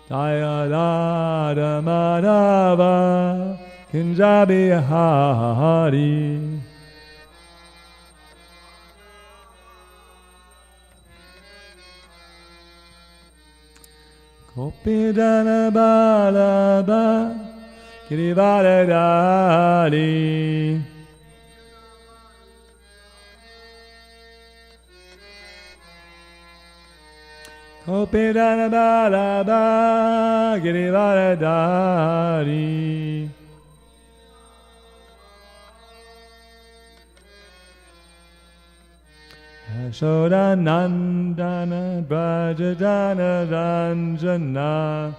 Jaya Radha Madhava Kunja Bihari. Gopidana Balaba Girivaradari. Gopidana Balaba Girivaradari. Yashoda Nandana Brajadana Ranjana.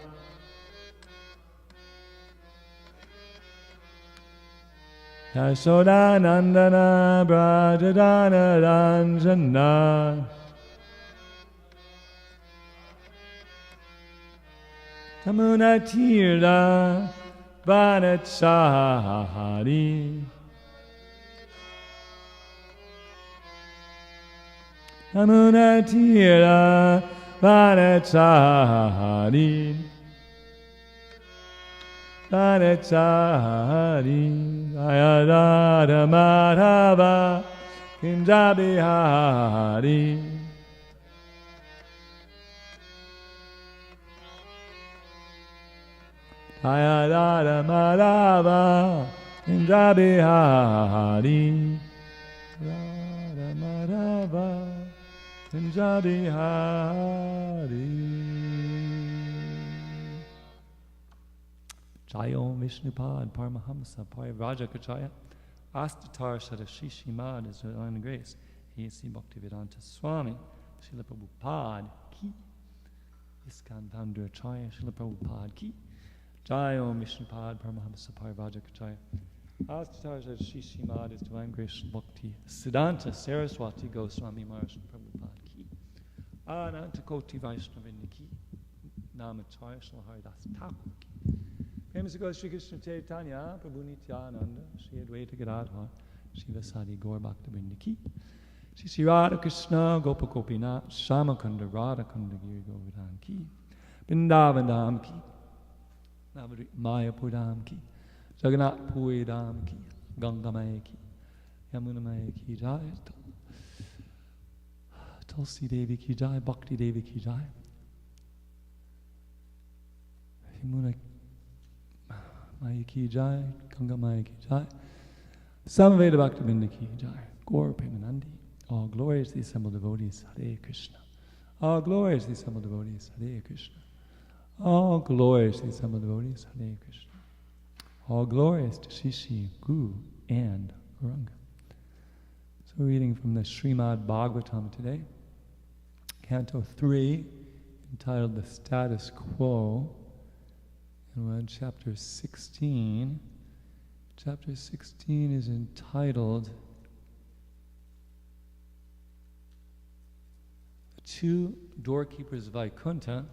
Yashoda Nandana Brajadana Ranjana. Tamuna Tira Vanachari. Tamuna Tira Vanachari. Vanachari. Ayadada Madhava Kinjabihari. Ayadada Madhava Kinjabihari. Radha Madhava Kinjabihari. Jayo Vishnupad Paramahamsa Parivrajakachaya Astatar Shadashi Śrimad is divine grace. He is Bhaktivedanta Swami Srila Prabhupada Ki. Iskan Founder Acharya Srila Prabhupada Ki. Jayo Vishnupad Paramahamsa Parivrajakachaya Astatar Shadashi Śrimad is divine grace. Bhakti Siddhanta Saraswati Goswami Maharaj Prabhupada Ki. Ananta Koti Vaishnavinda Ki. Namacharya Srila Haridas Thakur Ki. Famous goes Sri Krishna Chaitanya, Prabhu Nityananda, Sri Advaita Gadadhar, Shiva Sadi Gaur Bhaktivinoda Ki. Sri Radha Krishna, Gopa Gopinath, Shamakunda, Radha Kunda Giri Govardhan Ki. Vrindavan Dham Ki. Navadvip Mayapur Dham Ki. Jagannath Puri Dham Ki. Ganga Maya Ki. Yamuna Maya Ki Jai. Tulsi Devi Ki Jai. Bhakti Devi Ki Jai. Yamuna Maya Ki Jai, Ganga Maya Ki Jai, Samaveda Bhaktivinoda Ki Jai, Gaur Premanandi. All glories to the assembled devotees, Hare Krishna. All glories to the assembled devotees, Hare Krishna. All glories to the assembled devotees, Hare Krishna. All glories to Shishi, Guru, and Gauranga. So we're reading from the Śrimad Bhāgavatam today, Canto 3, entitled The Status Quo. And we're in chapter 16. Chapter 16 is entitled The Two Doorkeepers of Vaikuntha,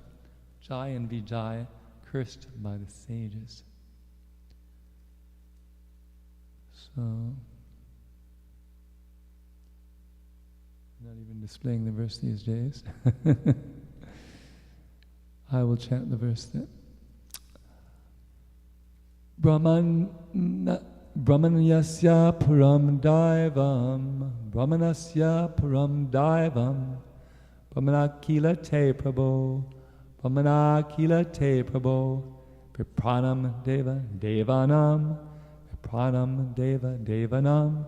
Jai and Vijay, Cursed by the Sages. So, I'm not even displaying the verse these days. I will chant the verse that Brahmanyasya Puram Daivam, Brahmanasya Puram Daivam, Brahmanakila Te Prabhu, Brahmanakila Te Prabhu, Vipranam Deva Devanam, Vipranam Deva Devanam,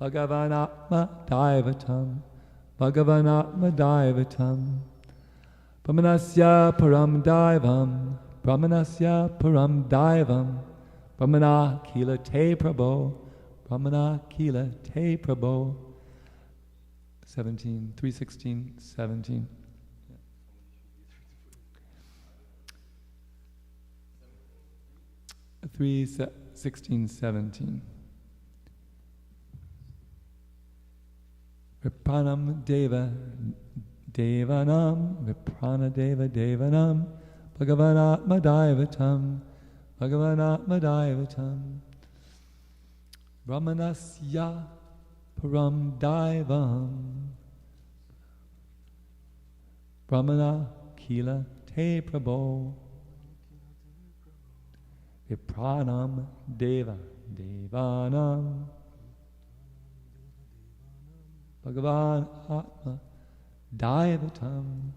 Bhagavanatma Daivatam, Bhagavanatma Daivatam, Brahmanasya Puram Daivam, Brahmanasya Puram Daivam, Brahmana Kila Te Prabhu, Brahmana Kila Te Prabhu. 17, 3:16, 17. 3:16, 17. Vipranam Deva Devanam, Viprana Deva Devanam, Bhagavanatma Daivatam, Bhagavanatma Daivatam, Brahmanasya Param Daivam, Brahmana Kila Te Prabhu, Vipranam Deva Devanam Bhagavan Atma Daivatam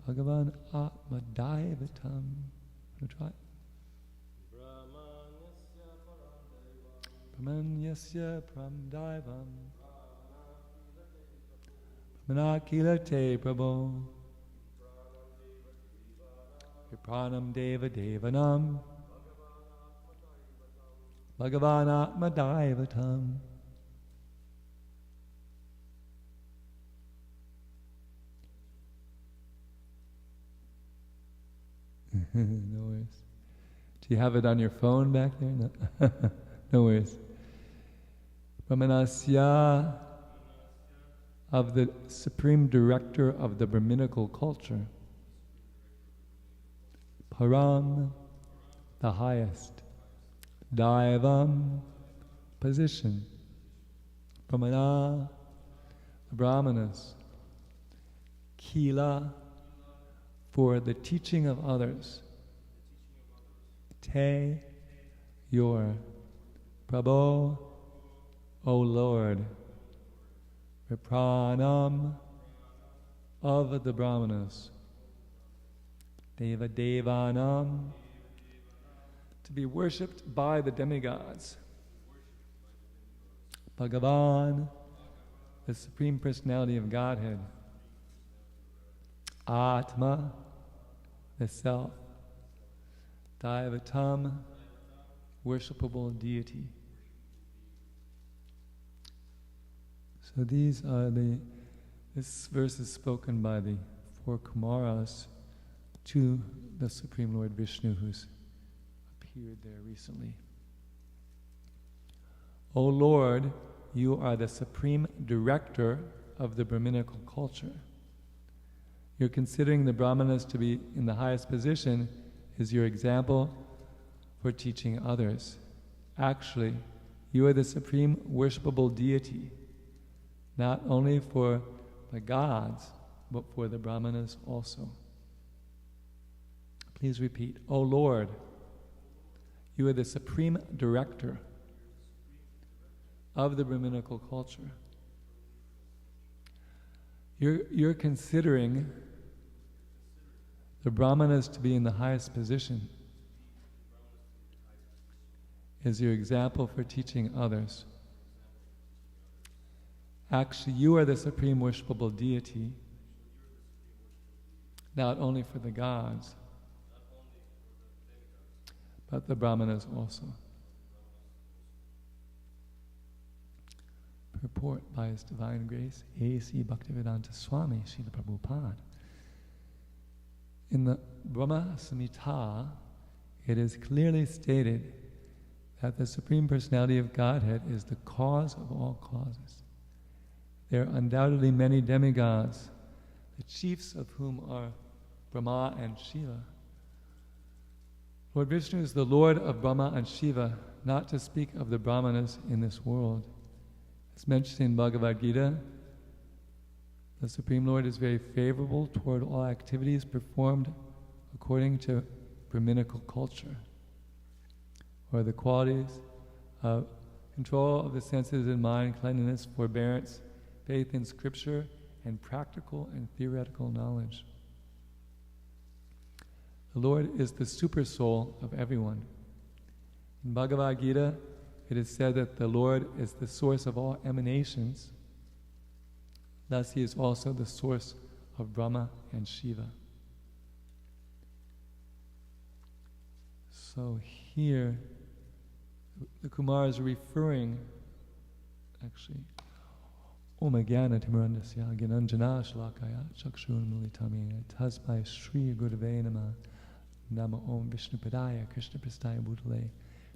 Bhagavan Atma Daivatam. Try. Brahmanyasya Pram Daivam Brahmanakilate Prabhu Vipranam Deva Devanam Bhagavan Atma Daivatam. No worries. Do you have it on your phone back there? No, no worries. Brahmanasya, of the Supreme Director of the Brahminical culture. Param, the highest. Daivam, position. Brahmana, the Brahmanas. Kila, for the teaching of others. Te, your. Prabhu, O Lord. Vipranam, of the Brahmanas. Deva Devanam, to be worshipped by the demigods. Bhagavan, the Supreme Personality of Godhead. Atma, the Self. Daivatam, worshipable deity. So these are this verse is spoken by the 4 Kumaras to the Supreme Lord Vishnu, who's appeared there recently. O Lord, you are the Supreme Director of the Brahminical culture. You're considering the Brahmanas to be in the highest position is your example for teaching others. Actually, you are the supreme worshipable deity, not only for the gods, but for the Brahmanas also. Please repeat, O Lord, you are the Supreme Director of the Brahminical culture. You're considering the Brahmanas to be in the highest position as your example for teaching others. Actually, you are the supreme worshipable deity, not only for the gods, but the Brahmanas also. Purport by His Divine Grace, A.C. Bhaktivedanta Swami, Srila Prabhupada. In the Brahma Samhita, it is clearly stated that the Supreme Personality of Godhead is the cause of all causes. There are undoubtedly many demigods, the chiefs of whom are Brahma and Shiva. Lord Vishnu is the Lord of Brahma and Shiva, not to speak of the Brahmanas in this world. As mentioned in Bhagavad Gita, the Supreme Lord is very favorable toward all activities performed according to Brahminical culture, or the qualities of control of the senses and mind, cleanliness, forbearance, faith in Scripture, and practical and theoretical knowledge. The Lord is the super soul of everyone. In Bhagavad Gita, it is said that the Lord is the source of all emanations. Thus, He is also the source of Brahma and Shiva. So here, the Kumars are referring, actually, Om Jnana Timirandasya Gyananjana Shalakaya Chakshun Militamaya Tasmai Shri Gurave Namah Nama Om Vishnu Padaya Krishna Prastaya Bhutale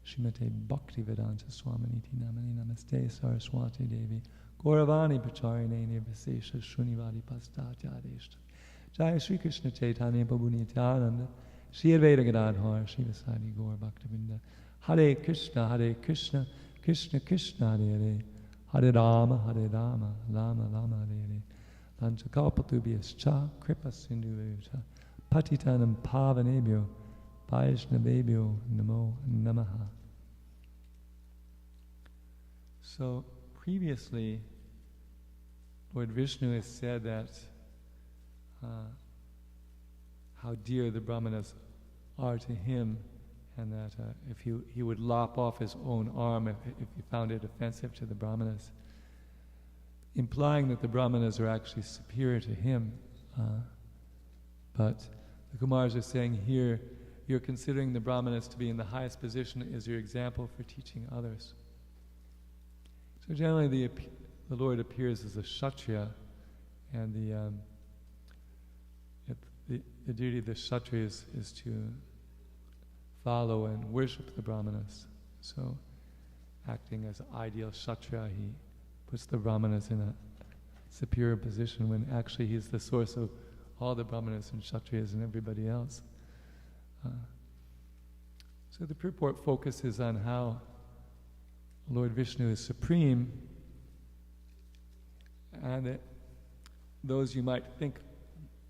Srimate Bhaktivedanta Swaminiti Namani Namaste Saraswati Devi Gauravani Pacharine Nirvisesha Shrunivadi Pastatya Jaya Shri Krishna Chaitanya Prabhu Nityananda Shri Advaita Gadadhar Shivasadi Gaur Bhaktivinda Hare Krishna Krishna Krishna Hare Hare Hare Rama Rama Rama Hare Hare Panchakalpatubhyascha Kripa Sindhuvescha Patitanam Pavanebhyo Vaishnavebhyo Namo Namaha. So previously, Lord Vishnu has said that how dear the brahmanas are to him, and that if he would lop off his own arm if he found it offensive to the brahmanas, implying that the brahmanas are actually superior to him. But the Kumars are saying here, you're considering the brahmanas to be in the highest position as your example for teaching others. So generally the Lord appears as a Kshatriya, and the duty of the Kshatriya is to follow and worship the brahmanas. So acting as an ideal Kshatriya, he puts the brahmanas in a superior position when actually he's the source of all the brahmanas and Kshatriyas and everybody else. So the purport focuses on how Lord Vishnu is supreme, and that those you might think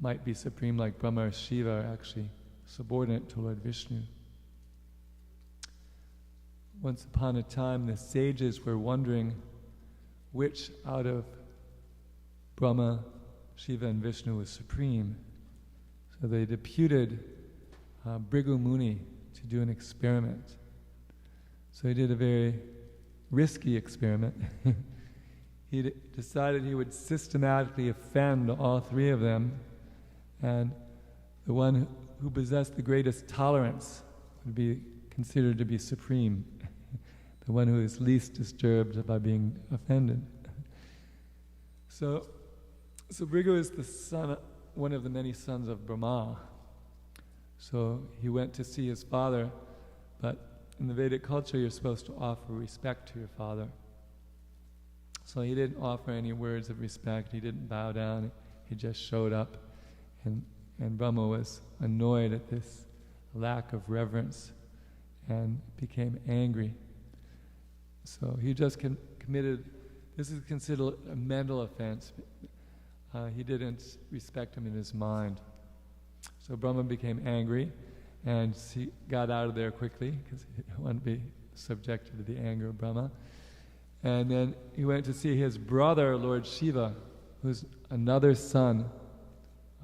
might be supreme, like Brahma or Shiva, are actually subordinate to Lord Vishnu. Once upon a time, the sages were wondering which out of Brahma, Shiva, and Vishnu was supreme. So they deputed Bhrigu Muni to do an experiment. So he did a very risky experiment. He decided he would systematically offend all three of them, and the one who possessed the greatest tolerance would be considered to be supreme, the one who is least disturbed by being offended. So Bhrigu is the son, one of the many sons of Brahma. So he went to see his father, but in the Vedic culture you're supposed to offer respect to your father. So he didn't offer any words of respect, he didn't bow down, he just showed up, and Brahma was annoyed at this lack of reverence and became angry. So he just committed, this is considered a mental offense. He didn't respect him in his mind. So Brahma became angry, and he got out of there quickly because he didn't want to be subjected to the anger of Brahma. And then he went to see his brother, Lord Shiva, who's another son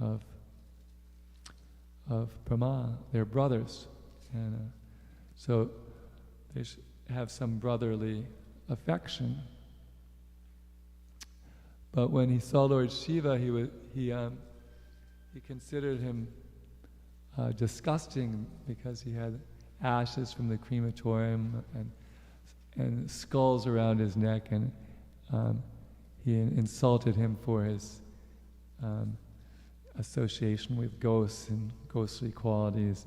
of Brahma. They're brothers, and so they should have some brotherly affection. But when he saw Lord Shiva, he considered him disgusting because he had ashes from the crematorium and skulls around his neck, and he insulted him for his association with ghosts and ghostly qualities,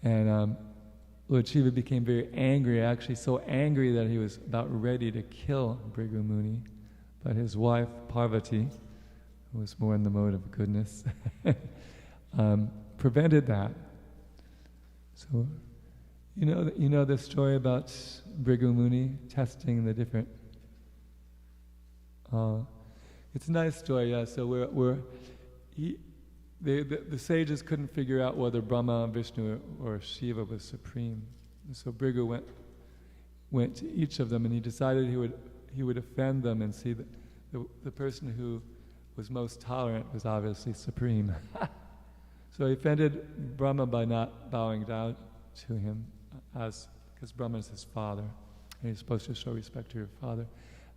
and Lord Shiva became very angry, actually so angry that he was about ready to kill Bhrigu Muni, but his wife Parvati, who was more in the mode of goodness, prevented that. So you know the story about Bhrigu Muni testing the different. It's a nice story, yeah. So the sages couldn't figure out whether Brahma, Vishnu, or Shiva was supreme. And so Bhrigu went to each of them, and he decided he would offend them and see that the person who was most tolerant was obviously supreme. So he offended Brahma by not bowing down to him, because Brahma is his father, and he's supposed to show respect to your father.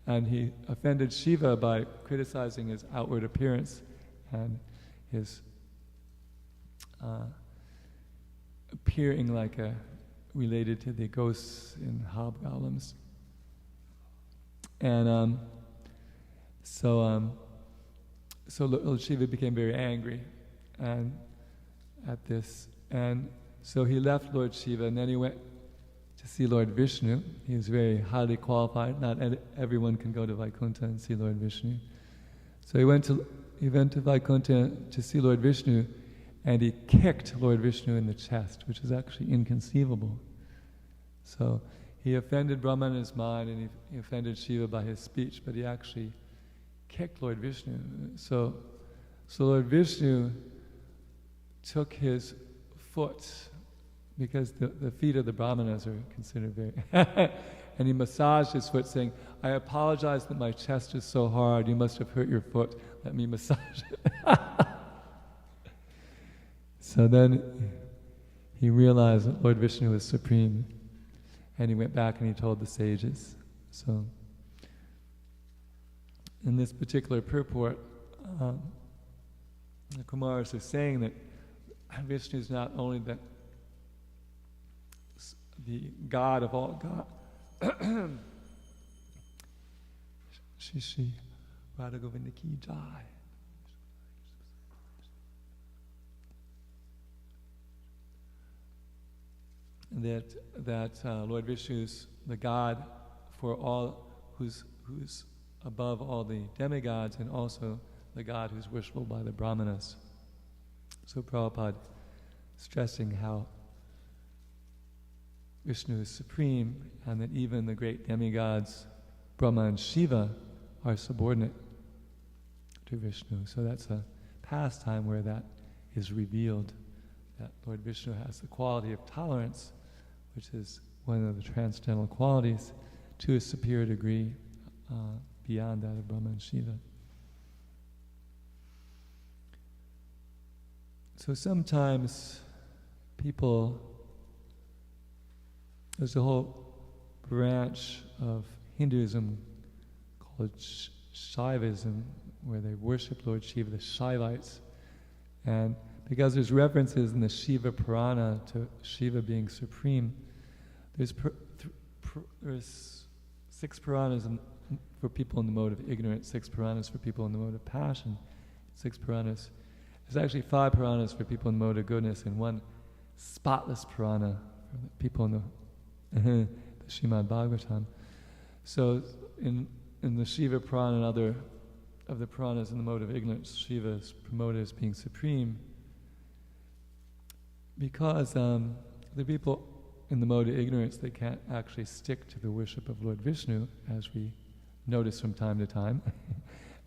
And he offended Shiva by criticizing his outward appearance and his appearing like related to the ghosts in hobgoblins. And so Lord Shiva became very angry at this, and so he left Lord Shiva, and then he went to see Lord Vishnu. He was very highly qualified. Not everyone can go to Vaikuntha and see Lord Vishnu. So he went to Vaikuntha to see Lord Vishnu, and he kicked Lord Vishnu in the chest, which is actually inconceivable. So he offended Brahma in his mind, and he offended Shiva by his speech, but he actually kicked Lord Vishnu. So Lord Vishnu took his foot because the feet of the brahmanas are considered very... And he massaged his foot saying, I apologize that my chest is so hard, you must have hurt your foot, let me massage it. So then he realized that Lord Vishnu was supreme, and he went back and he told the sages. So in this particular purport, the Kumaras are saying that Vishnu is not only the God of all God. Shri Shri Radha Govinda Ki Jai. That Lord Vishnu is the God for all, who's above all the demigods, and also the God who's worshipable by the brahmanas. So Prabhupada stressing how Vishnu is supreme, and that even the great demigods, Brahma and Shiva, are subordinate to Vishnu. So that's a pastime where that is revealed, that Lord Vishnu has the quality of tolerance, which is one of the transcendental qualities, to a superior degree beyond that of Brahma and Shiva. So sometimes there's a whole branch of Hinduism called Shaivism, where they worship Lord Shiva, the Shaivites. And because there's references in the Shiva Purana to Shiva being supreme, there's 6 Puranas for people in the mode of ignorance, 6 Puranas for people in the mode of passion, 6 Puranas. There's actually 5 Puranas for people in the mode of goodness, and 1 spotless Purana for the people in the Śrimad Bhāgavatam. So in the Shiva Purana and other of the Puranas in the mode of ignorance, Shiva is promoted as being supreme, because the people in the mode of ignorance, they can't actually stick to the worship of Lord Vishnu, as we notice from time to time.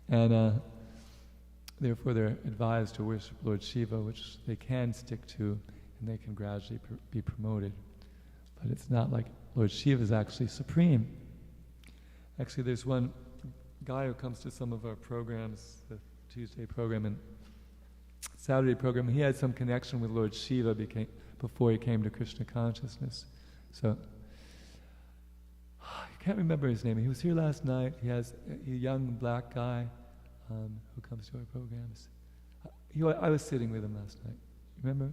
And therefore they're advised to worship Lord Shiva, which they can stick to, and they can gradually be promoted. But it's not like Lord Shiva is actually supreme. Actually, there's one guy who comes to some of our programs, the Tuesday program and Saturday program. He had some connection with Lord Shiva before he came to Krishna consciousness. So, I can't remember his name. He was here last night. He has a young black guy who comes to our programs. I was sitting with him last night. Remember?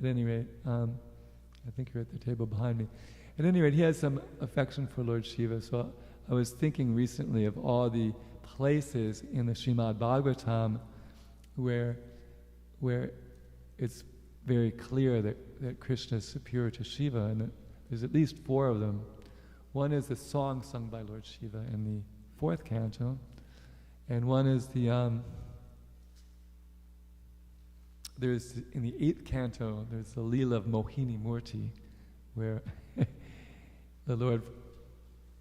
At any rate, I think you're at the table behind me. At any rate, he has some affection for Lord Shiva. So I was thinking recently of all the places in the Śrimad Bhāgavatam where it's very clear that Krishna is superior to Shiva, and that there's at least 4 of them. One is the song sung by Lord Shiva in the 4th canto, and one is there's in the 8th canto, there's the Leela of Mohini Murti, where the Lord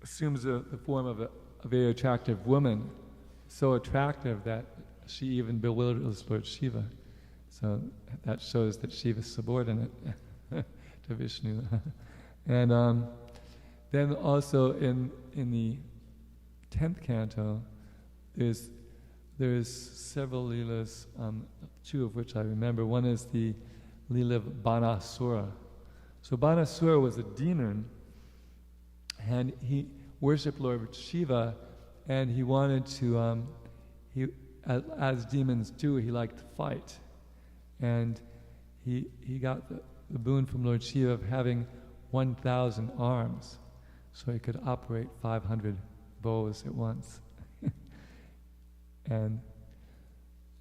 assumes the form of a very attractive woman, so attractive that she even bewilders Lord Shiva. So that shows that Shiva is subordinate to Vishnu. And then also in the 10th canto, there's several leelas, 2 of which I remember. One is the leela of Banasura. So Banasura was a demon, and he worshipped Lord Shiva, and he wanted to, as demons do, he liked to fight. And he got the boon from Lord Shiva of having 1,000 arms, so he could operate 500 bows at once. And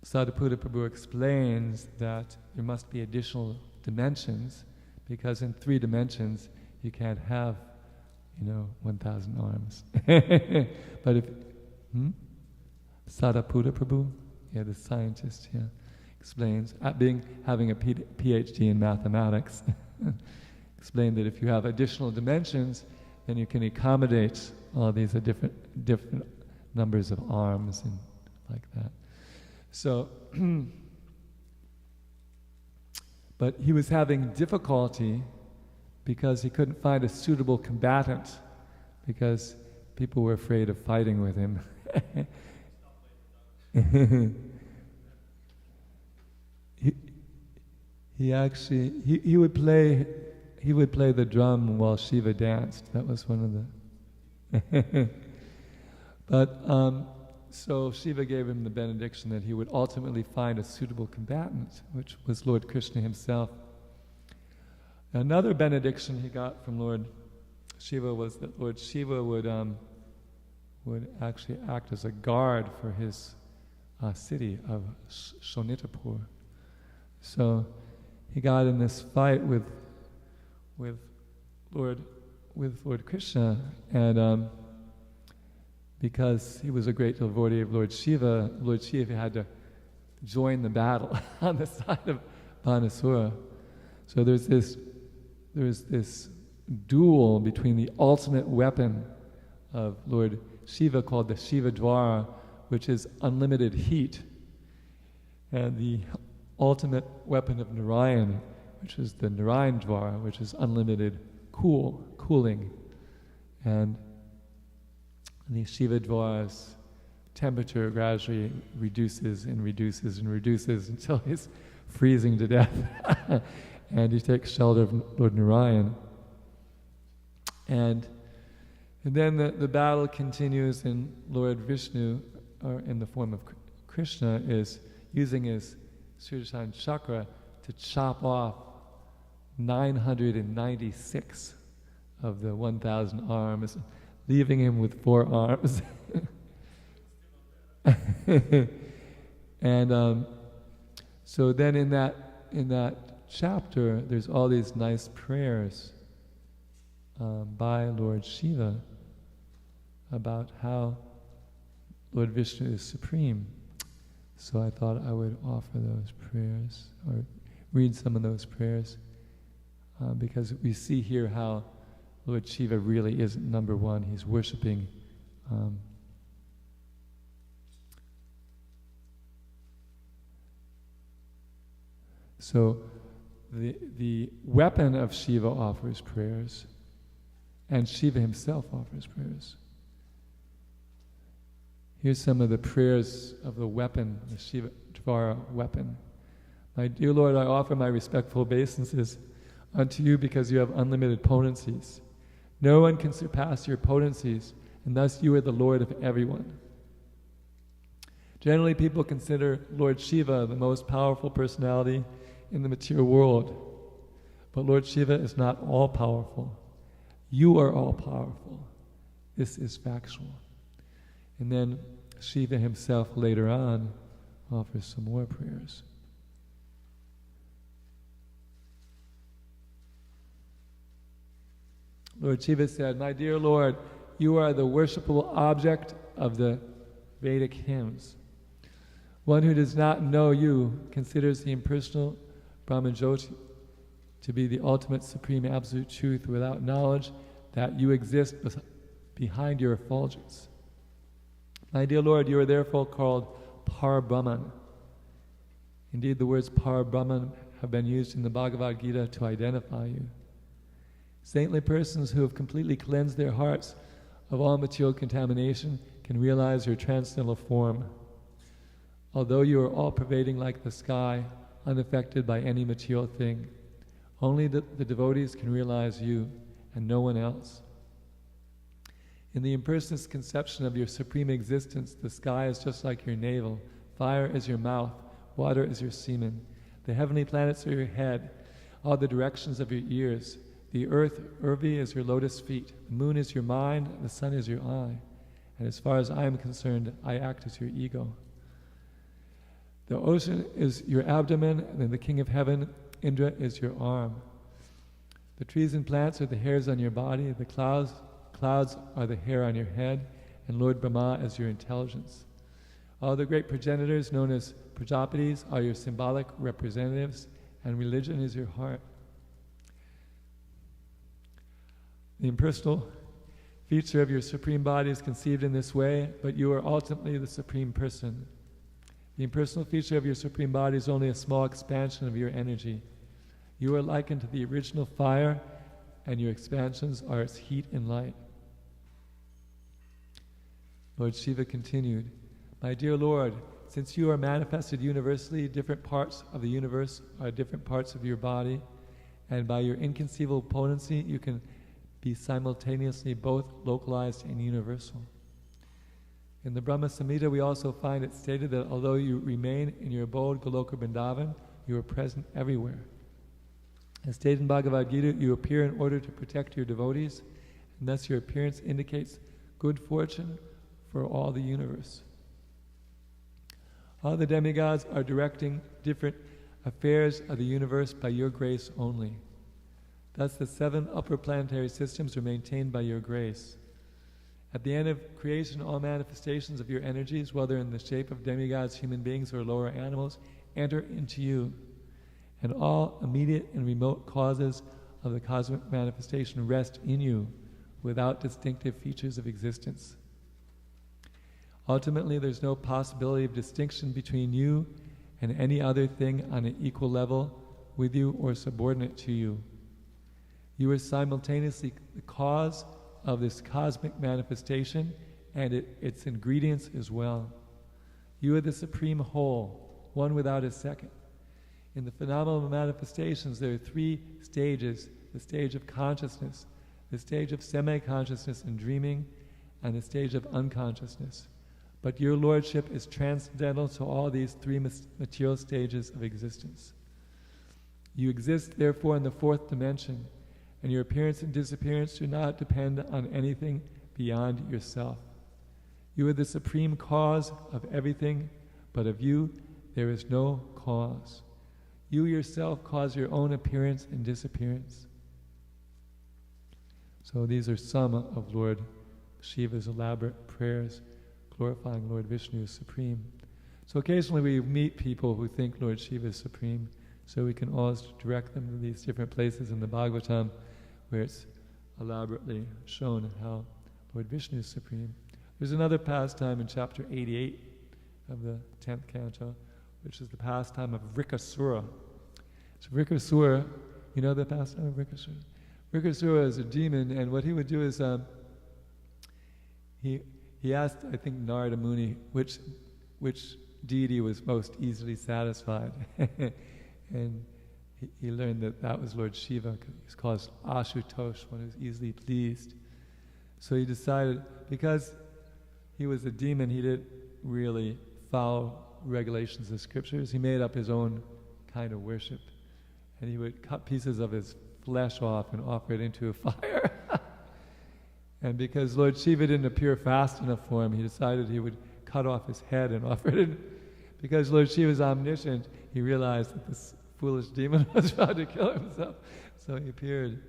Sadhuputta Prabhu explains that there must be additional dimensions, because in 3 dimensions you can't have, 1,000 arms. But if Sadhuputta Prabhu, the scientist, explains, having a PhD in mathematics, explained that if you have additional dimensions, then you can accommodate all these different numbers of arms and like that. So, but he was having difficulty because he couldn't find a suitable combatant, because people were afraid of fighting with him. he would play the drum while Shiva danced. That was one of the but so Shiva gave him the benediction that he would ultimately find a suitable combatant, which was Lord Krishna himself. Another benediction he got from Lord Shiva was that Lord Shiva would actually act as a guard for his city of Shonitapur. So he got in this fight with Lord Krishna, and because he was a great devotee of Lord Shiva had to join the battle on the side of Banasura. So there's this duel between the ultimate weapon of Lord Shiva, called the Shiva Dwara, which is unlimited heat, and the ultimate weapon of Narayan, which is the Narayan Dwara, which is unlimited cooling. And the Shiva Dwara's temperature gradually reduces until he's freezing to death. And he takes shelter of Lord Narayan. And then the battle continues, and Lord Vishnu, or in the form of Krishna, is using his Sudarshan chakra to chop off 996 of the 1,000 arms, leaving him with 4 arms. And so then in that chapter, there's all these nice prayers by Lord Shiva about how Lord Vishnu is supreme. So I thought I would offer those prayers, or read some of those prayers, because we see here how Lord Shiva really isn't number one. He's worshipping so the weapon of Shiva offers prayers, and Shiva himself offers prayers. Here's some of the prayers of the weapon, the Shiva Dvara weapon. My dear Lord, I offer my respectful obeisances unto you because you have unlimited potencies. No one can surpass your potencies, and thus you are the Lord of everyone. Generally, people consider Lord Shiva the most powerful personality in the material world. But Lord Shiva is not all-powerful. You are all-powerful. This is factual. And then Shiva himself later on offers some more prayers. Lord Shiva said, my dear Lord, you are the worshipable object of the Vedic hymns. One who does not know you considers the impersonal Brahmanjyoti to be the ultimate supreme absolute truth without knowledge that you exist behind your effulgence. My dear Lord, you are therefore called Par-Brahman. Indeed, the words Par-Brahman have been used in the Bhagavad Gita to identify you. Saintly persons who have completely cleansed their hearts of all material contamination can realize your transcendental form. Although you are all-pervading like the sky, unaffected by any material thing, only the devotees can realize you and no one else. In the impersonal conception of your supreme existence, the sky is just like your navel, fire is your mouth, water is your semen, the heavenly planets are your head, all the directions of your ears, the earth, Urvi, is your lotus feet, the moon is your mind, the sun is your eye, and as far as I am concerned, I act as your ego. The ocean is your abdomen, and then the king of heaven, Indra, is your arm. The trees and plants are the hairs on your body, the clouds are the hair on your head, and Lord Brahma is your intelligence. All the great progenitors known as Prajapatis are your symbolic representatives, and religion is your heart. The impersonal feature of your supreme body is conceived in this way, but you are ultimately the supreme person. The impersonal feature of your supreme body is only a small expansion of your energy. You are likened to the original fire, and your expansions are its heat and light. Lord Shiva continued, My dear Lord, since you are manifested universally, different parts of the universe are different parts of your body, and by your inconceivable potency, you can be simultaneously both localized and universal. In the Brahma Samhita, we also find it stated that although you remain in your abode, Goloka Vrindavan, you are present everywhere. As stated in Bhagavad Gita, you appear in order to protect your devotees, and thus your appearance indicates good fortune for all the universe. All the demigods are directing different affairs of the universe by your grace only. Thus the 7 upper planetary systems are maintained by your grace. At the end of creation, all manifestations of your energies, whether in the shape of demigods, human beings, or lower animals, enter into you. And all immediate and remote causes of the cosmic manifestation rest in you without distinctive features of existence. Ultimately, there's no possibility of distinction between you and any other thing on an equal level with you or subordinate to you. You are simultaneously the cause of this cosmic manifestation and its ingredients as well. You are the supreme whole, one without a second. In the phenomenal manifestations, there are 3 stages: the stage of consciousness, the stage of semi-consciousness and dreaming, and the stage of unconsciousness. But your Lordship is transcendental to all these 3 material stages of existence. You exist, therefore, in the 4th dimension, and your appearance and disappearance do not depend on anything beyond yourself. You are the supreme cause of everything, but of you there is no cause. You yourself cause your own appearance and disappearance. So these are some of Lord Shiva's elaborate prayers glorifying Lord Vishnu as supreme. So occasionally we meet people who think Lord Shiva is supreme, so we can always direct them to these different places in the Bhāgavatam where it's elaborately shown how Lord Vishnu is supreme. There's another pastime in chapter 88 of the 10th canto, which is the pastime of Vrikasura. So Vrikasura, you know the pastime of Vrikasura? Vrikasura is a demon, and what he would do is he asked, I think, Narada Muni which deity was most easily satisfied. And he learned that was Lord Shiva. He's called Ashutosh, one who's easily pleased. So he decided, because he was a demon, he didn't really follow regulations of scriptures. He made up his own kind of worship. And he would cut pieces of his flesh off and offer it into a fire. And because Lord Shiva didn't appear fast enough for him, he decided he would cut off his head and offer it in. Because Lord Shiva is omniscient, he realized that this foolish demon was about to kill himself. So he appeared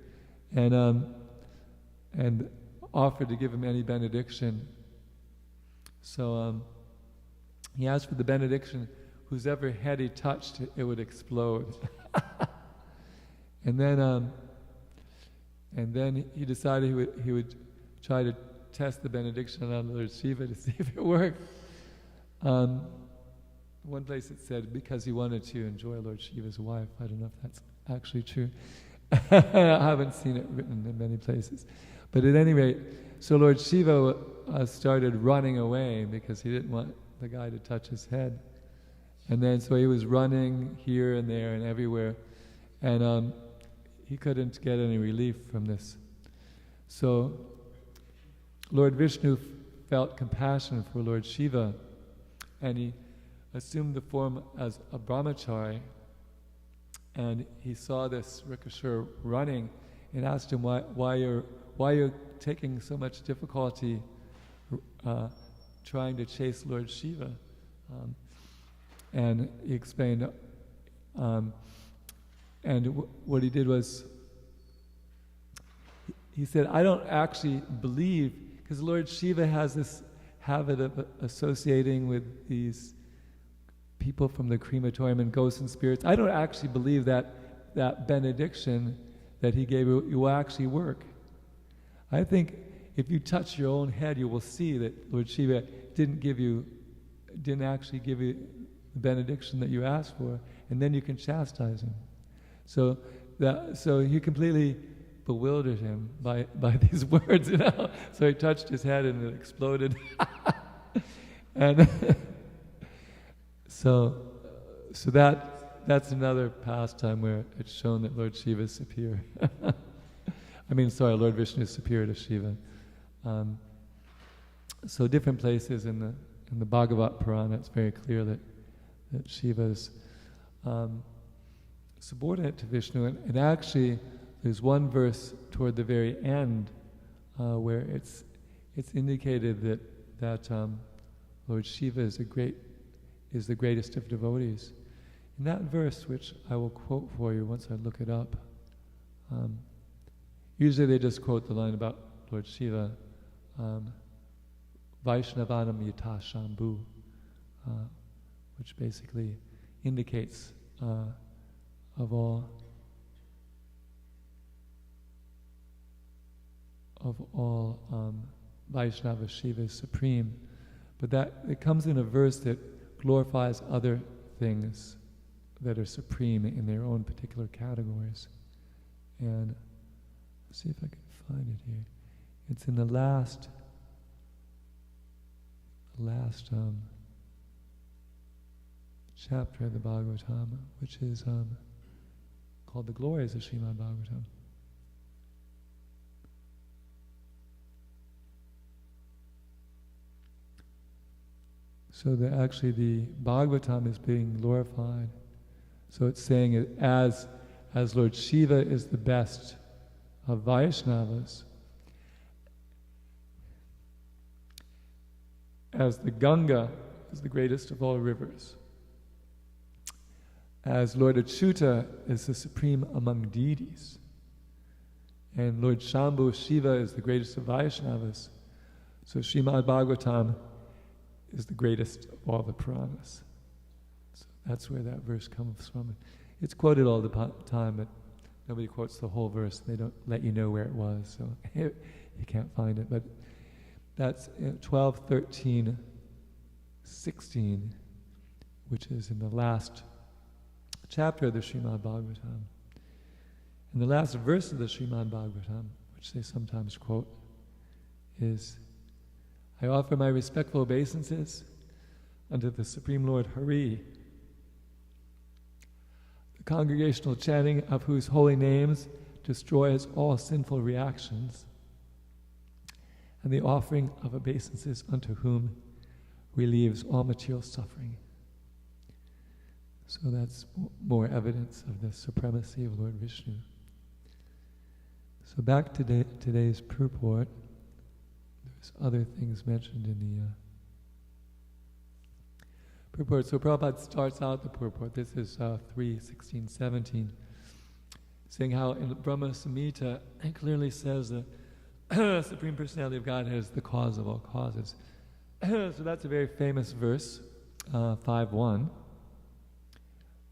and offered to give him any benediction. So he asked for the benediction, whosever head he touched, it would explode. And then he decided he would try to test the benediction on Lord Shiva to see if it worked. One place it said because he wanted to enjoy Lord Shiva's wife. I don't know if that's actually true. I haven't seen it written in many places. But at any rate, so Lord Shiva started running away because he didn't want the guy to touch his head. And then so he was running here and there and everywhere. And he couldn't get any relief from this. So Lord Vishnu felt compassion for Lord Shiva, and he assumed the form as a brahmachari, and he saw this Vrikasura running and asked him why you're taking so much difficulty trying to chase Lord Shiva. And he explained, what he did was, he said, I don't actually believe, because Lord Shiva has this habit of associating with these people from the crematorium and ghosts and spirits. I don't actually believe that benediction that he gave you will actually work. I think if you touch your own head, you will see that Lord Shiva didn't actually give you the benediction that you asked for, and then you can chastise him. So so he completely bewildered him by these words, you know. So he touched his head and it exploded. And so that's another pastime where it's shown that Lord Shiva is superior. Lord Vishnu is superior to Shiva. So different places in the Bhāgavatam Purana, it's very clear that Shiva is subordinate to Vishnu, and actually there's one verse toward the very end where it's indicated that Lord Shiva is the greatest of devotees. In that verse, which I will quote for you once I look it up, usually they just quote the line about Lord Shiva, Vaishnavanam Yata Shambhu, which basically indicates of all Vaishnava, Shiva is supreme. But that it comes in a verse that glorifies other things that are supreme in their own particular categories. And let's see if I can find it here. It's in the last chapter of the Bhāgavatam, which is called the Glories of Śrimad Bhāgavatam. So that actually the Bhāgavatam is being glorified. So it's saying it as Lord Shiva is the best of Vaishnavas, as the Ganga is the greatest of all rivers, as Lord Achyuta is the supreme among deities, and Lord Shambhu Shiva is the greatest of Vaishnavas. So Śrimad Bhāgavatam is the greatest of all the Puranas. So that's where that verse comes from. It's quoted all the time, but nobody quotes the whole verse. They don't let you know where it was, so you can't find it. But that's 12, 13, 16, which is in the last chapter of the Śrimad Bhāgavatam. And the last verse of the Śrimad Bhāgavatam, which they sometimes quote, is, I offer my respectful obeisances unto the Supreme Lord Hari, the congregational chanting of whose holy names destroys all sinful reactions, and the offering of obeisances unto whom relieves all material suffering. So that's more evidence of the supremacy of Lord Vishnu. So back to today's purport. There's other things mentioned in the purport. So Prabhupada starts out the purport. This is 3:16-17, saying how in the Brahma Samhita it clearly says that Supreme Personality of Godhead is the cause of all causes. So that's a very famous verse, 5:1,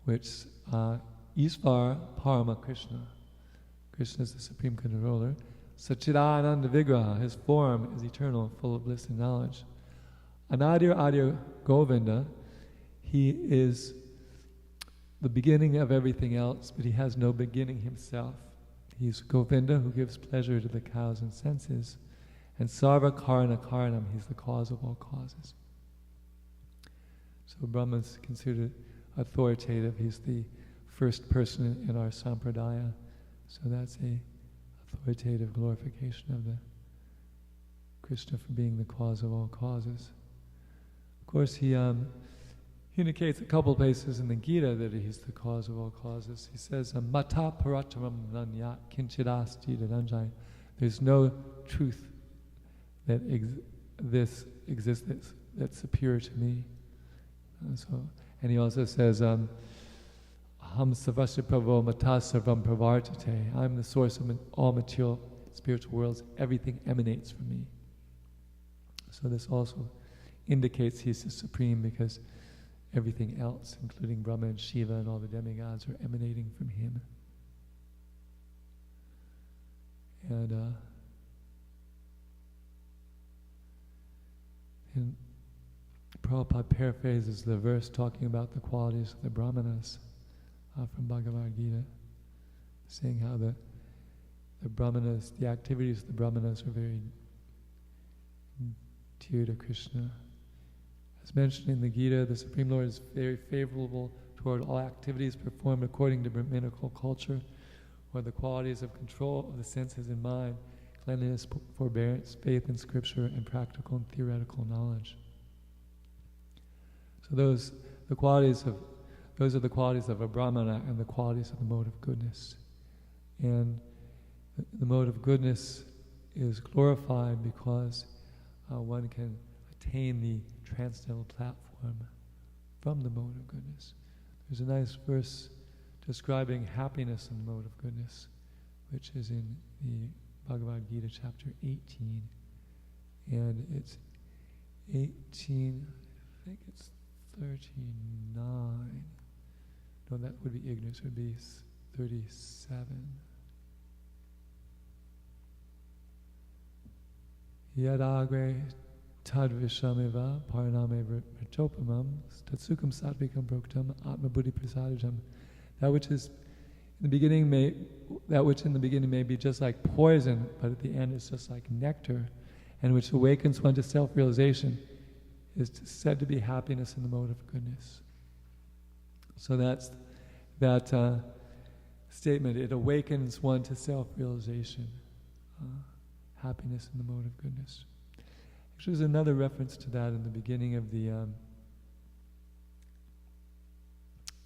which Isvara Parama Krishna. Krishna is the Supreme Controller. Sachidananda Vigraha, his form is eternal, full of bliss and knowledge. Anadir Adir Govinda, he is the beginning of everything else, but he has no beginning himself. He's Govinda, who gives pleasure to the cows and senses. And Sarva Karana Karanam, he's the cause of all causes. So Brahma is considered authoritative. He's the first person in our sampradaya. So that's a authoritative glorification of the Krishna for being the cause of all causes. Of course, he indicates a couple places in the Gita that he's the cause of all causes. He says, Mata parataram nanyat kinchidasti dhananjaya. There's no truth that exists that's superior to me. And he also says, Ham savasya pravo mata sarvam pravartate. I'm the source of all material spiritual worlds. Everything emanates from me. So this also indicates he's the supreme because everything else, including Brahma and Shiva and all the demigods, are emanating from him. And Prabhupada paraphrases the verse talking about the qualities of the Brahmanas from Bhagavad Gita, saying how the brahmanas, the activities of the brahmanas are very dear to Krishna. As mentioned in the Gita, the Supreme Lord is very favorable toward all activities performed according to Brahminical culture, or the qualities of control of the senses and mind, cleanliness, forbearance, faith in scripture, and practical and theoretical knowledge. So those are the qualities of a brahmana and the qualities of the mode of goodness. And the mode of goodness is glorified because one can attain the transcendental platform from the mode of goodness. There's a nice verse describing happiness in the mode of goodness, which is in the Bhagavad Gita chapter 18. And it's 18, I think it's 39. No, that would be ignorance, it would be 37. Yadagre tadvishamiva paraname vrtopamam tatsukam satvikam proktam atma buddhi prasadajam. That which in the beginning may be just like poison, but at the end it's just like nectar, and which awakens one to self-realization, is said to be happiness in the mode of goodness. So that's that statement. It awakens one to self-realization. Happiness in the mode of goodness. Actually, there's another reference to that in the beginning of the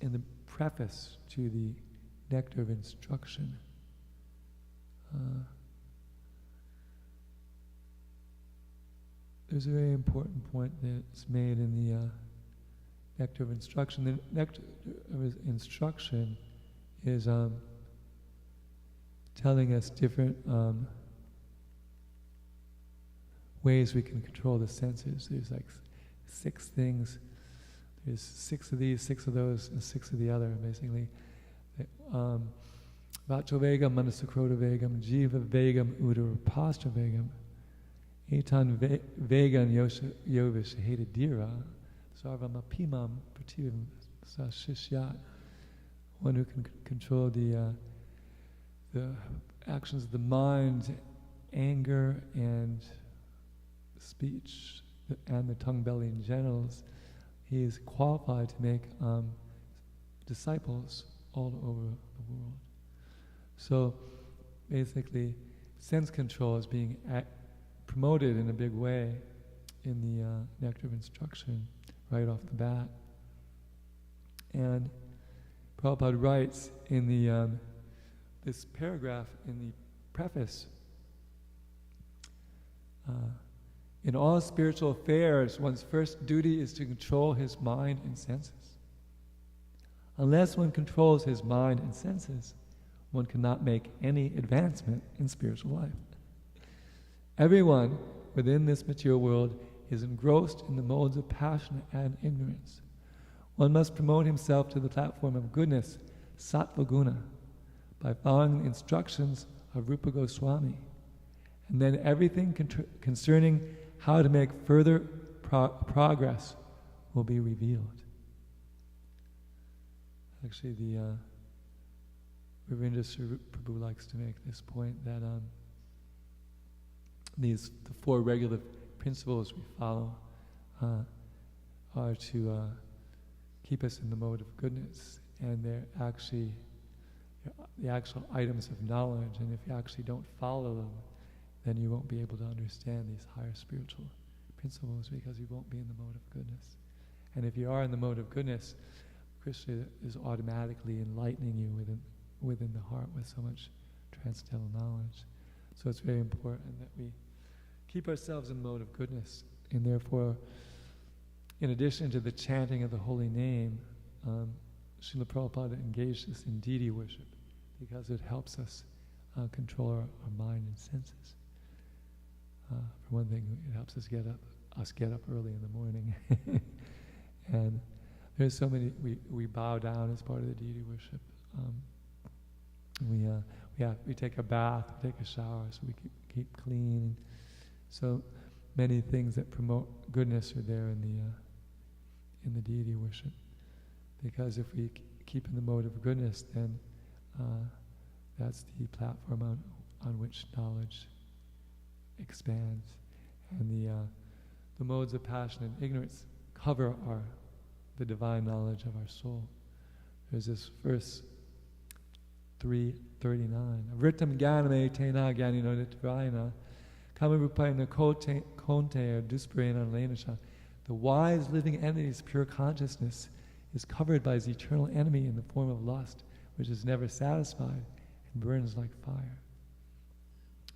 in the preface to the Nectar of Instruction. There's a very important point that's made in the Nectar of Instruction. The Nectar of Instruction is telling us different ways we can control the senses. There's like 6 things. There's 6 of these, 6 of those, and 6 of the other, basically. Vacho vegam, manasakroda vegam, jiva vegam, udara pastra vegam, etan vegan yovish hedadira, sarvam apimam prativam sashishyat. One who can control the actions of the mind, anger, and speech, and the tongue, belly, and genitals, he is qualified to make disciples all over the world. So basically, sense control is being promoted in a big way in the Nectar of Instruction right off the bat. And Prabhupada writes in the this paragraph in the preface, in all spiritual affairs, one's first duty is to control his mind and senses. Unless one controls his mind and senses, one cannot make any advancement in spiritual life. Everyone within this material world is engrossed in the modes of passion and ignorance. One must promote himself to the platform of goodness, sattva guna, by following the instructions of Rupa Goswami. And then everything concerning how to make further progress will be revealed. Actually, the Ravindra Prabhu likes to make this point that the 4 regular principles we follow are to keep us in the mode of goodness, and they're actually the actual items of knowledge. And if you actually don't follow them, then you won't be able to understand these higher spiritual principles, because you won't be in the mode of goodness. And if you are in the mode of goodness, Krishna is automatically enlightening you within the heart with so much transcendental knowledge. So it's very important that we keep ourselves in the mode of goodness. And therefore, in addition to the chanting of the holy name, Srila Prabhupada engaged us in deity worship, because it helps us control our mind and senses. For one thing, it helps us get up early in the morning. And there's so many, we bow down as part of the deity worship. We take a bath, we take a shower, so we keep clean. So many things that promote goodness are there in the deity worship. Because if we keep in the mode of goodness, then That's the platform on which knowledge expands. And the modes of passion and ignorance cover the divine knowledge of our soul. There's this verse 339. Vritam jnaname tena jnanino nitvayana kamarupayana konte dusparena lenasha. The wise living entity's pure consciousness is covered by his eternal enemy in the form of lust, which is never satisfied and burns like fire.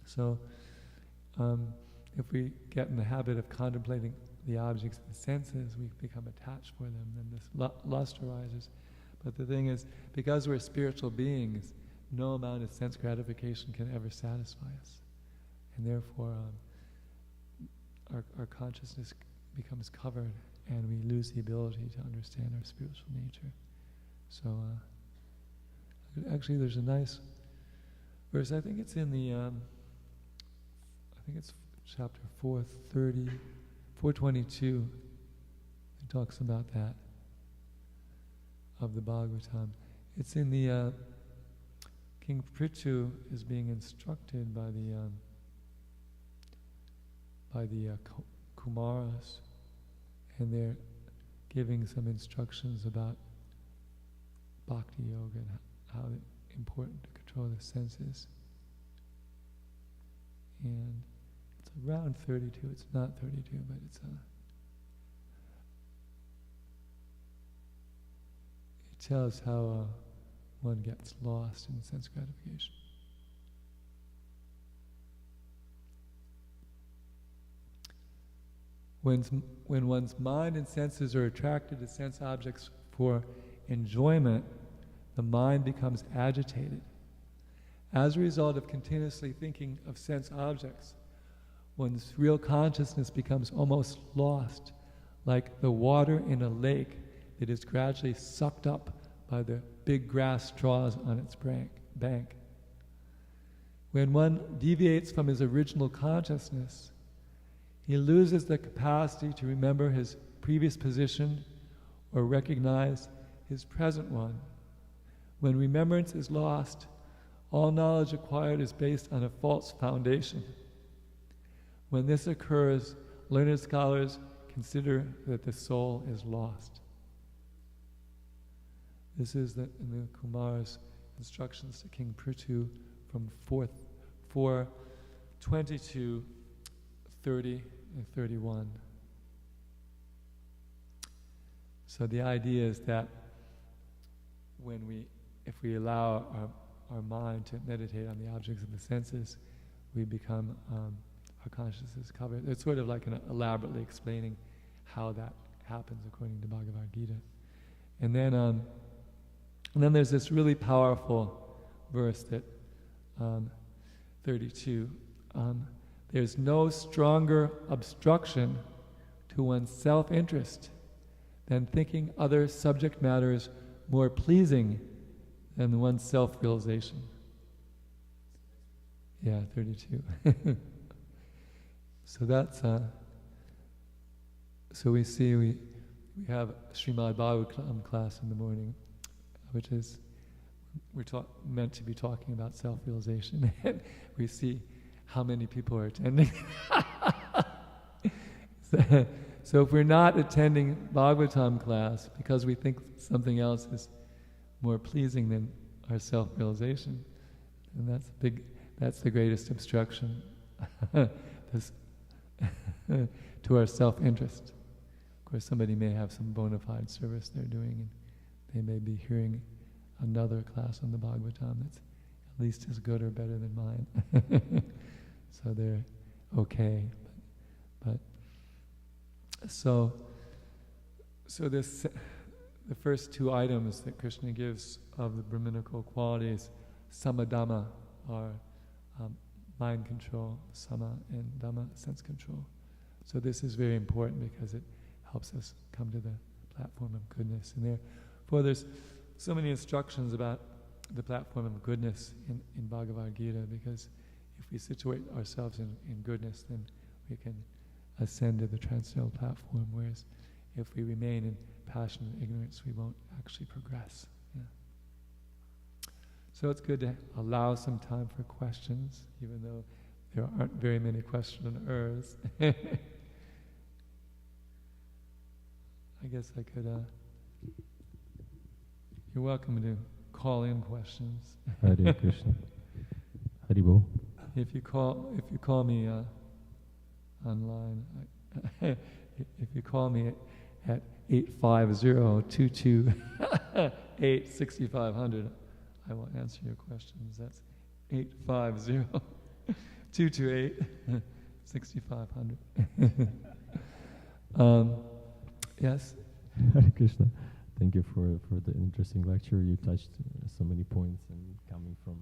So, if we get in the habit of contemplating the objects of the senses, we become attached for them, then this lust arises. But the thing is, because we're spiritual beings, no amount of sense gratification can ever satisfy us. And therefore, our consciousness becomes covered, and we lose the ability to understand our spiritual nature. So, actually, there's a nice verse. I think it's in the, I think it's chapter 422. It talks about that of the Bhāgavatam. It's in the King Prithu is being instructed by the Kumaras, and they're giving some instructions about bhakti yoga and how it's important to control the senses. And it's around 32. It's not 32, but it's it tells how one gets lost in sense gratification. When one's mind and senses are attracted to sense objects for enjoyment, the mind becomes agitated. As a result of continuously thinking of sense objects, one's real consciousness becomes almost lost, like the water in a lake that is gradually sucked up by the big grass straws on its bank. When one deviates from his original consciousness, he loses the capacity to remember his previous position or recognize his present one. When remembrance is lost, all knowledge acquired is based on a false foundation. When this occurs, learned scholars consider that the soul is lost. This is in the Kumar's instructions to King Prithu from 4:22, 30, and 31. So the idea is that if we allow our mind to meditate on the objects of the senses, we become, our consciousness is covered. It's sort of like elaborately explaining how that happens according to Bhagavad Gita. And then there's this really powerful verse that 32. There's no stronger obstruction to one's self-interest than thinking other subject matters more pleasing than one's self-realization. Yeah, 32. So that's, so we see we have Śrimad Bhāgavatam class in the morning, which is, we're meant to be talking about self-realization, and we see how many people are attending. So if we're not attending Bhāgavatam class because we think something else is more pleasing than our self-realization, and that's the greatest obstruction to our self-interest. Of course, somebody may have some bona fide service they're doing, and they may be hearing another class on the Bhāgavatam that's at least as good or better than mine. So they're okay. But so this, the first two items that Krishna gives of the Brahminical qualities, samadhamma, are mind control, sama, and dhamma, sense control. So this is very important because it helps us come to the platform of goodness. And therefore there's so many instructions about the platform of goodness in Bhagavad Gita, because if we situate ourselves in goodness, then we can ascend to the transcendental platform, whereas if we remain in passion and ignorance, we won't actually progress. Yeah. So it's good to allow some time for questions, even though there aren't very many questioners. I guess I could, you're welcome to call in questions. Hare Krishna. Haribol. If you call me online, if you call me at 850-228-6500, I will answer your questions. That's 850-228-6500. Yes? Hare Krishna. Thank you for the interesting lecture. You touched so many points, and coming from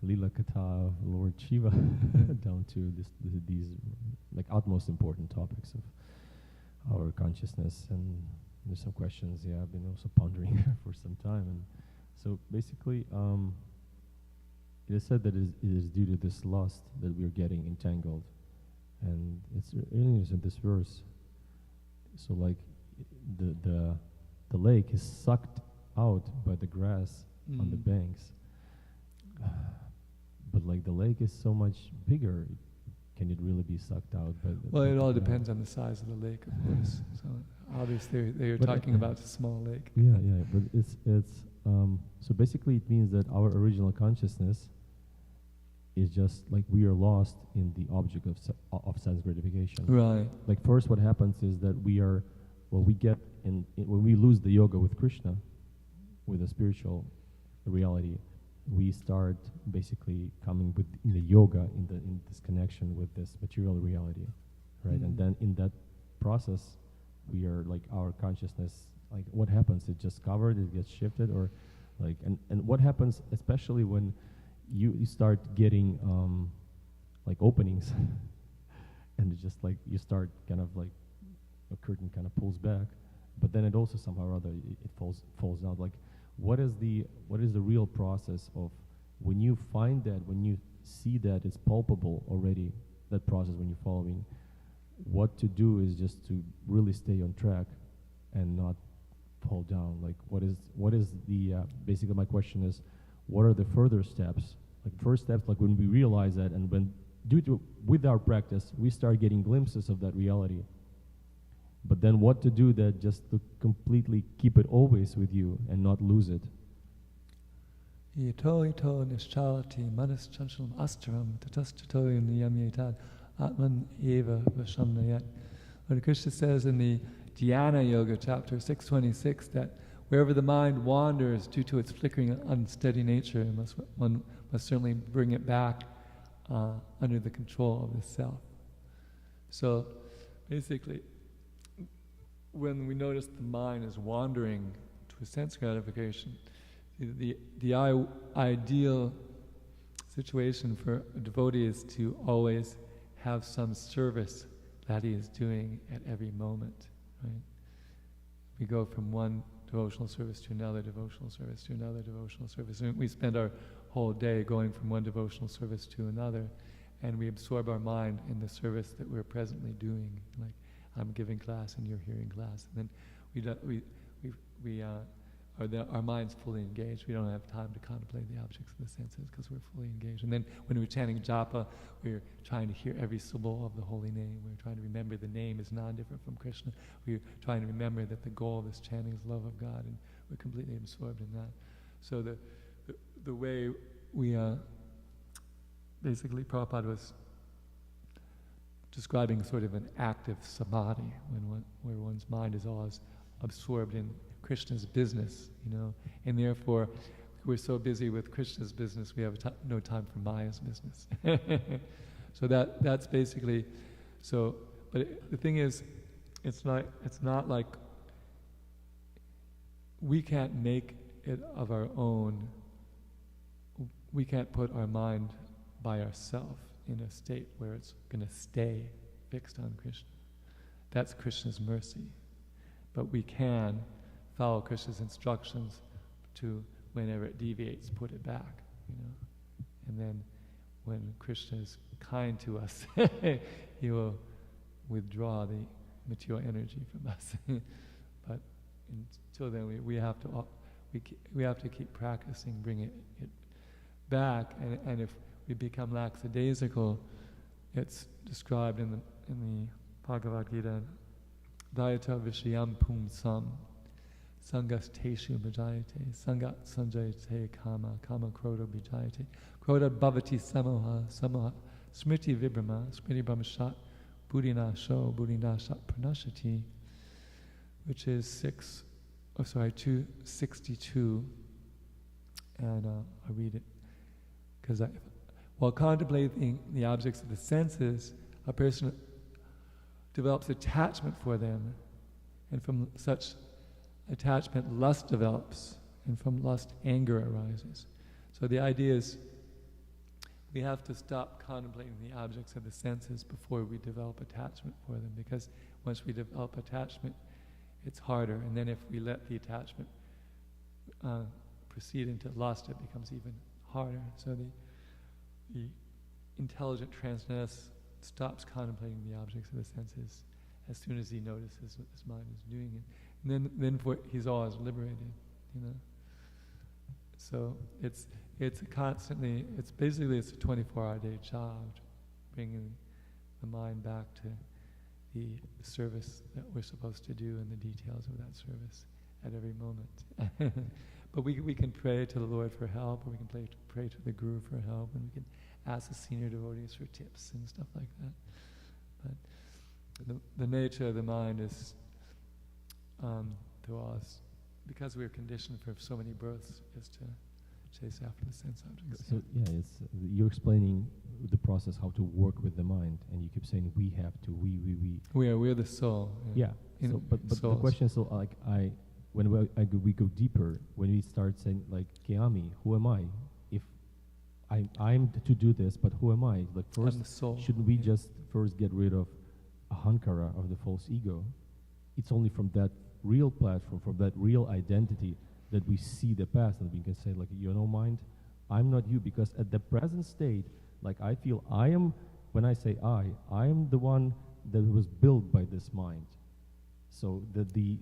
Lila Katha of Lord Shiva down to these like utmost important topics of our consciousness. And there's some questions, I've been also pondering for some time. And so basically, it is said that it is due to this lust that we are getting entangled. And it's really in this verse. So like the lake is sucked out by the grass on the banks. But like the lake is so much bigger, can it really be sucked out? Well, it all depends on the size of the lake, of course. So obviously they are talking about a small lake. Yeah, but it's so basically it means that our original consciousness is just like we are lost in the object of sense gratification. Right. Like first what happens is that when we lose the yoga with Krishna, with the spiritual reality, we start basically coming in the yoga, in this connection with this material reality, right? And then in that process, we are like our consciousness, like what happens? It just covered, it gets shifted, or like, and what happens, especially when you start getting like openings, and it's just like you start kind of like a curtain kind of pulls back, but then it also somehow or other it falls down. Like, what is the real process of when you find that, when you see that it's palpable already, that process when you're following, what to do is just to really stay on track and not fall down. Like what is the basically my question is, what are the further steps? Like first steps, like when we realize that, and when with our practice we start getting glimpses of that reality. But then what to do that just to completely keep it always with you and not lose it? Ito nischalati manas chanchalam astaram tatastato niyamyetad atman eva vashamnayat. Lord Krishna says in the Dhyana Yoga chapter 626 that wherever the mind wanders due to its flickering unsteady nature, one must certainly bring it back under the control of the self. So basically, when we notice the mind is wandering to a sense gratification, the ideal situation for a devotee is to always have some service that he is doing at every moment, right? We go from one devotional service to another devotional service to another devotional service. And we spend our whole day going from one devotional service to another, and we absorb our mind in the service that we're presently doing. Like, I'm giving class and you're hearing class, and then our mind's fully engaged. We don't have time to contemplate the objects of the senses because we're fully engaged. And then when we're chanting japa, we're trying to hear every syllable of the holy name. We're trying to remember the name is non-different from Krishna. We're trying to remember that the goal of this chanting is love of God, and we're completely absorbed in that. So the way we basically Prabhupada was describing sort of an active samadhi, where one's mind is always absorbed in Krishna's business, and therefore we're so busy with Krishna's business we have no time for Maya's business. So that's basically so. But the thing is, it's not like we can't make it of our own. We can't put our mind by ourselves in a state where it's going to stay fixed on Krishna. That's Krishna's mercy. But we can follow Krishna's instructions to, whenever it deviates, put it back, And then when Krishna is kind to us, he will withdraw the material energy from us. But until then, we have to keep practicing, bring it back, and if we become lackadaisical, it's described in the Bhagavad Gita, Dayata Vishayam Pumsam, Sangas Teshu Bhajayate, Sangat Sanjayate Kama, Kama Kroda Bhajayate, Kroda Bhavati Samoha, Samoha, Smriti Vibrama, Smriti Brahmashat, Buddhinasho, Buddhinashat Pranashati, which is 262, and I'll read it, because while contemplating the objects of the senses, a person develops attachment for them, and from such attachment lust develops, and from lust anger arises. So the idea is we have to stop contemplating the objects of the senses before we develop attachment for them, because once we develop attachment, it's harder, and then if we let the attachment proceed into lust, it becomes even harder. So the intelligent transcendentalist stops contemplating the objects of the senses as soon as he notices what his mind is doing it. And then he's always liberated, So it's basically a 24-hour day job, bringing the mind back to the service that we're supposed to do and the details of that service at every moment. But we can pray to the Lord for help, or we can pray to the Guru for help, and we can ask the senior devotees for tips and stuff like that. But the nature of the mind is, to us, because we're conditioned for so many births, is to chase after the sense objects. So you're explaining the process, how to work with the mind, and you keep saying we have to, we. We're the soul. Yeah. So, but the question is, when we go deeper, when we start saying like, Keami, who am I? If I'm to do this, but who am I? Like first, shouldn't we just first get rid of ahankara, of the false ego? It's only from that real platform, from that real identity, that we see the past, and we can say like, mind, I'm not you, because at the present state, like I feel I am, when I say I am the one that was built by this mind. So the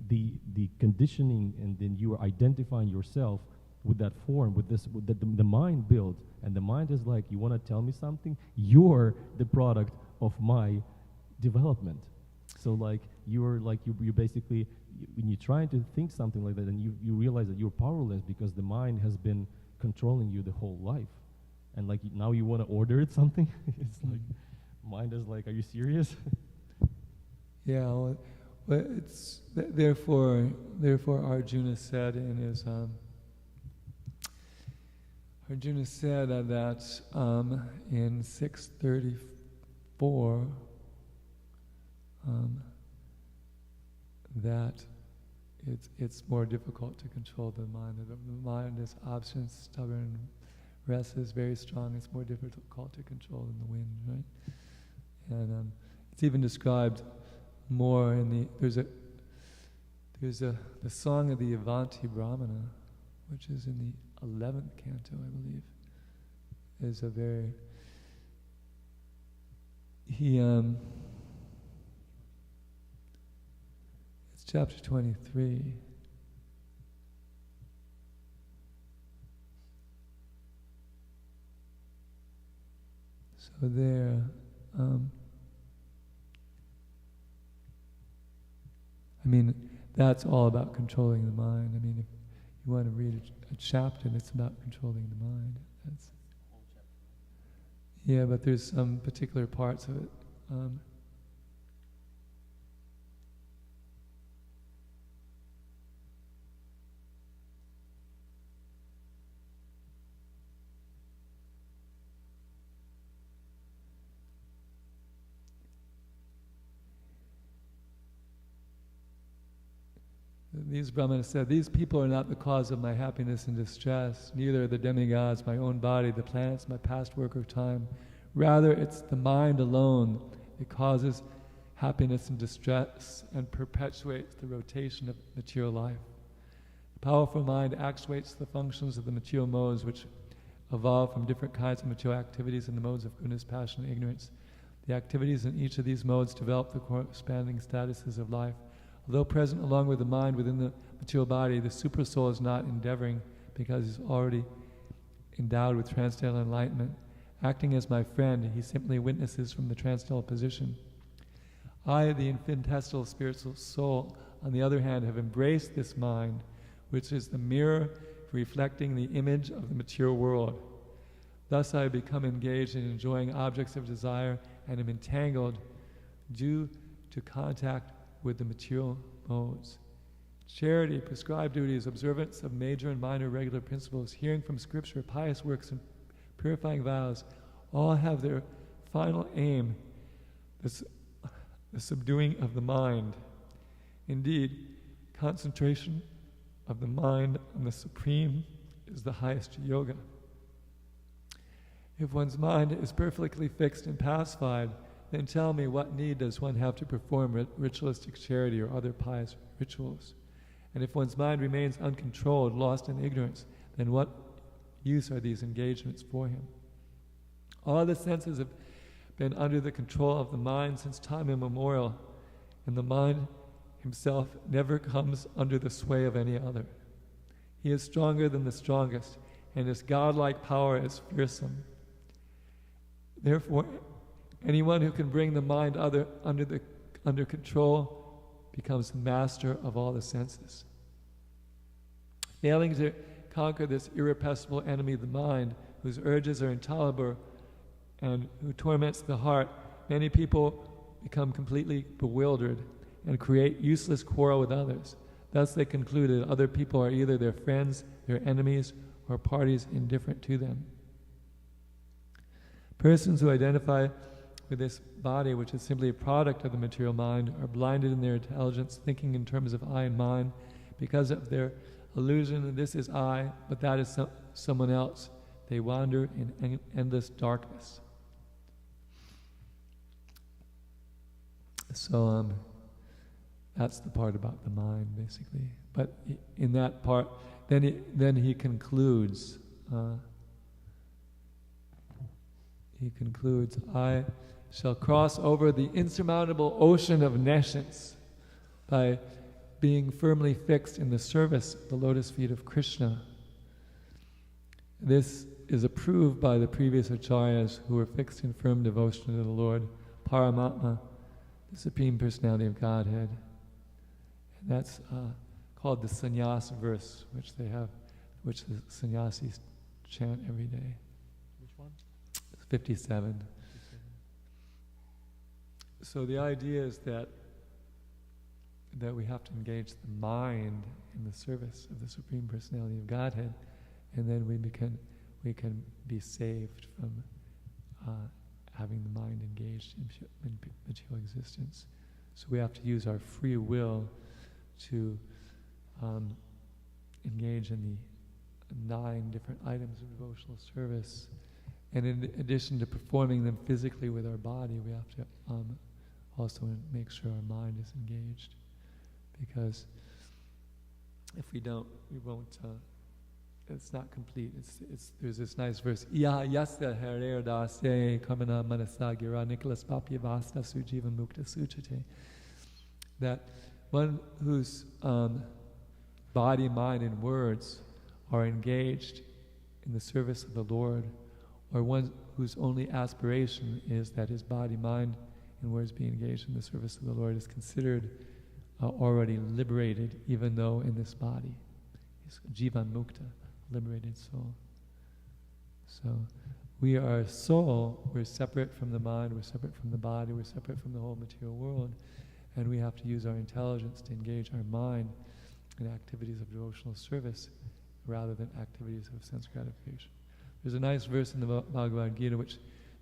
conditioning, and then you are identifying yourself with that form, with the mind built, and the mind is like, you want to tell me something? You're the product of my development. So like you're basically, when you're trying to think something like that, and you realize that you're powerless because the mind has been controlling you the whole life, and like now you want to order it something. It's like mind is like, are you serious? Yeah. Well, it's therefore Arjuna said in his that in 634 that it's more difficult to control the mind. The mind is obstinate, stubborn, restless, very strong. It's more difficult to control than the wind, right? And it's even described more in the song of the Avanti Brahmana, which is in the 11th canto, I believe, is a very it's chapter 23. So there, that's all about controlling the mind. If you want to read a chapter that's about controlling the mind, that's yeah. But there's some particular parts of it. These brahmanas said, these people are not the cause of my happiness and distress, neither are the demigods, my own body, the planets, my past work or time. Rather, it's the mind alone that causes happiness and distress and perpetuates the rotation of material life. The powerful mind actuates the functions of the material modes which evolve from different kinds of material activities in the modes of goodness, passion, and ignorance. The activities in each of these modes develop the corresponding statuses of life. Although present along with the mind within the material body, the supersoul is not endeavoring because he's already endowed with transcendental enlightenment. Acting as my friend, he simply witnesses from the transcendental position. I, the infinitesimal spiritual soul, on the other hand, have embraced this mind, which is the mirror reflecting the image of the material world. Thus I become engaged in enjoying objects of desire and am entangled due to contact with the material modes. Charity, prescribed duties, observance of major and minor regular principles, hearing from Scripture, pious works, and purifying vows, all have their final aim, the subduing of the mind. Indeed, concentration of the mind on the Supreme is the highest yoga. If one's mind is perfectly fixed and pacified, then tell me, what need does one have to perform ritualistic charity or other pious rituals? And if one's mind remains uncontrolled, lost in ignorance, then what use are these engagements for him? All the senses have been under the control of the mind since time immemorial, and the mind himself never comes under the sway of any other. He is stronger than the strongest, and his godlike power is fearsome. Therefore, anyone who can bring the mind under control becomes the master of all the senses. Failing to conquer this irrepressible enemy of the mind, whose urges are intolerable and who torments the heart, many people become completely bewildered and create useless quarrel with others. Thus they conclude that other people are either their friends, their enemies, or parties indifferent to them. Persons who identify with this body, which is simply a product of the material mind, are blinded in their intelligence, thinking in terms of I and mine, because of their illusion that this is I, but that is someone else. They wander in endless darkness. So that's the part about the mind, basically. But in that part, then he concludes. I shall cross over the insurmountable ocean of nescience by being firmly fixed in the service of the lotus feet of Krishna. This is approved by the previous acharyas who were fixed in firm devotion to the Lord, Paramatma, the Supreme Personality of Godhead. And that's called the sannyas verse, which the sannyasis chant every day. Which one? 57. So the idea is that we have to engage the mind in the service of the Supreme Personality of Godhead, and then we can be saved from having the mind engaged in material existence. So we have to use our free will to engage in the 9 different items of devotional service. And in addition to performing them physically with our body, we have to also make sure our mind is engaged. Because if we don't, we won't, it's not complete. There's this nice verse, Ya yasya harer dasya kamana manasa gira Nicholas papya vasta sujiva mukta suchate, that one whose body, mind, and words are engaged in the service of the Lord, or one whose only aspiration is that his body, mind, and words be engaged in the service of the Lord, is considered already liberated, even though in this body. He's Jivan Mukta, liberated soul. So we are a soul, we're separate from the mind, we're separate from the body, we're separate from the whole material world, and we have to use our intelligence to engage our mind in activities of devotional service rather than activities of sense gratification. There's a nice verse in the Bhagavad Gita which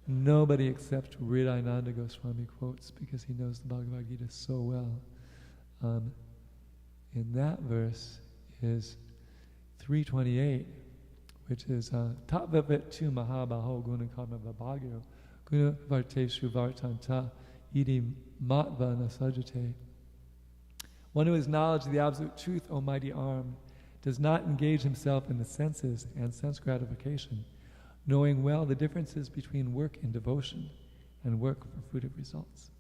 nobody except Hridayananda Goswami quotes because he knows the Bhagavad Gita so well. In that verse is 328, which is Tattvavet tu mahabaho guna karma vabhagyo guna varteshu vartanta idi matva nasajate. One who has knowledge of the absolute truth, O mighty arm, does not engage himself in the senses and sense gratification, knowing well the differences between work in devotion and work for fruitive results.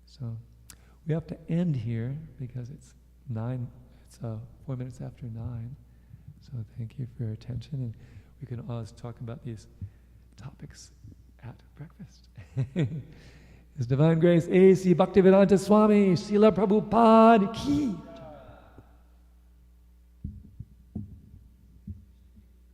So we have to end here because it's 4 minutes after 9. So thank you for your attention, and we can always talk about these topics at breakfast. His Divine Grace A.C. Bhaktivedanta Swami Srila Prabhupada Ki